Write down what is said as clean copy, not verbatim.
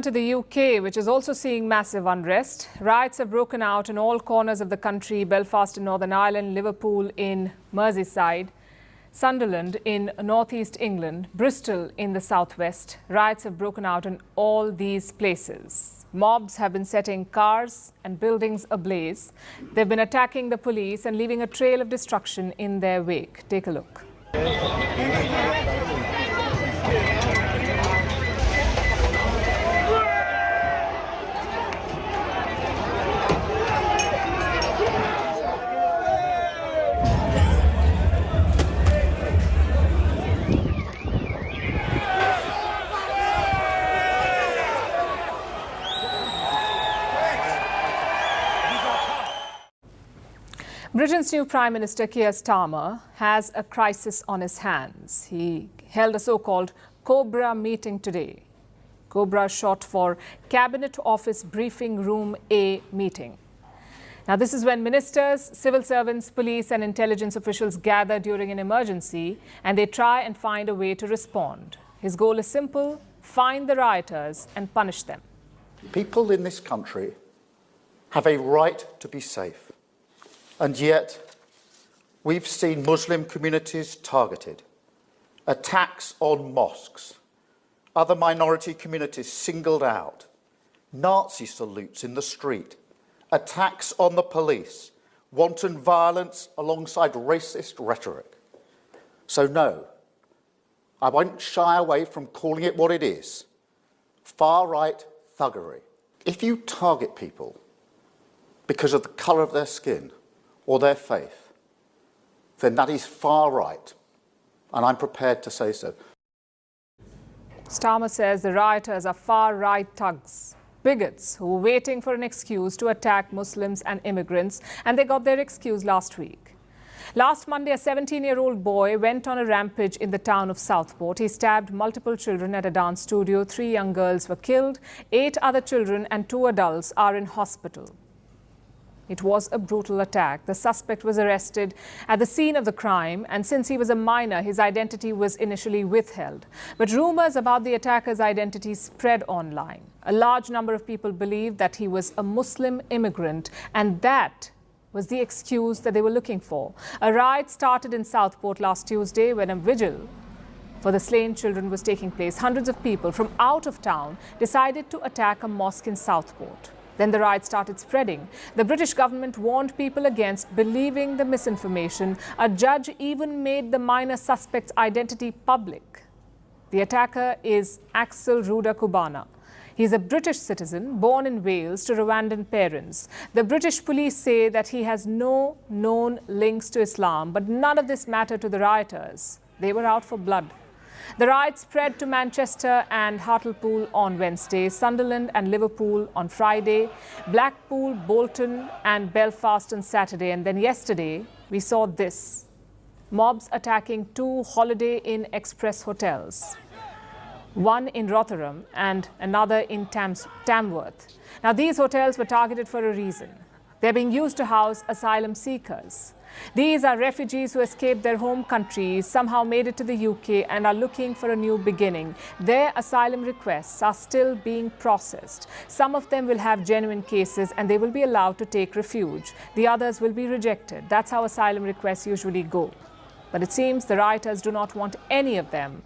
To the UK, which is also seeing massive unrest. Riots have broken out in all corners of the country: Belfast in Northern Ireland, Liverpool in Merseyside, Sunderland in northeast England, Bristol in the southwest. Riots have broken out in all these places. Mobs have been setting cars and buildings ablaze. They've been attacking the police and leaving a trail of destruction in their wake. Take a look. Britain's new Prime Minister Keir Starmer has a crisis on his hands. He held a so-called Cobra meeting today. Cobra short for Cabinet Office Briefing Room A meeting. Now, this is when ministers, civil servants, police and intelligence officials gather during an emergency and they try and find a way to respond. His goal is simple: find the rioters and punish them. People in this country have a right to be safe. And yet, we've seen Muslim communities targeted, attacks on mosques, other minority communities singled out, Nazi salutes in the street, attacks on the police, wanton violence alongside racist rhetoric. So no, I won't shy away from calling it what it is: far-right thuggery. If you target people because of the colour of their skin or their faith, then that is far right, and I'm prepared to say so. Starmer says the rioters are far-right thugs, bigots who were waiting for an excuse to attack Muslims and immigrants, and they got their excuse last week. Last Monday, a 17-year-old boy went on a rampage in the town of Southport. He stabbed multiple children at a dance studio. 3 young girls were killed. 8 other children and 2 adults are in hospital. It was a brutal attack. The suspect was arrested at the scene of the crime, and since he was a minor, his identity was initially withheld. But rumors about the attacker's identity spread online. A large number of people believed that he was a Muslim immigrant, and that was the excuse that they were looking for. A riot started in Southport last Tuesday when a vigil for the slain children was taking place. Hundreds of people from out of town decided to attack a mosque in Southport. Then the riot started spreading. The British government warned people against believing the misinformation. A judge even made the minor suspect's identity public. The attacker is Axel Ruda Kubana. He's a British citizen born in Wales to Rwandan parents. The British police say that he has no known links to Islam, but none of this mattered to the rioters. They were out for blood. The riot spread to Manchester and Hartlepool on Wednesday, Sunderland and Liverpool on Friday, Blackpool, Bolton and Belfast on Saturday. And then yesterday, we saw this: mobs attacking 2 Holiday Inn Express hotels, one in Rotherham and another in Tamworth. Now, these hotels were targeted for a reason. They're being used to house asylum seekers. These are refugees who escaped their home countries, somehow made it to the UK and are looking for a new beginning. Their asylum requests are still being processed. Some of them will have genuine cases and they will be allowed to take refuge. The others will be rejected. That's how asylum requests usually go. But it seems the rioters do not want any of them.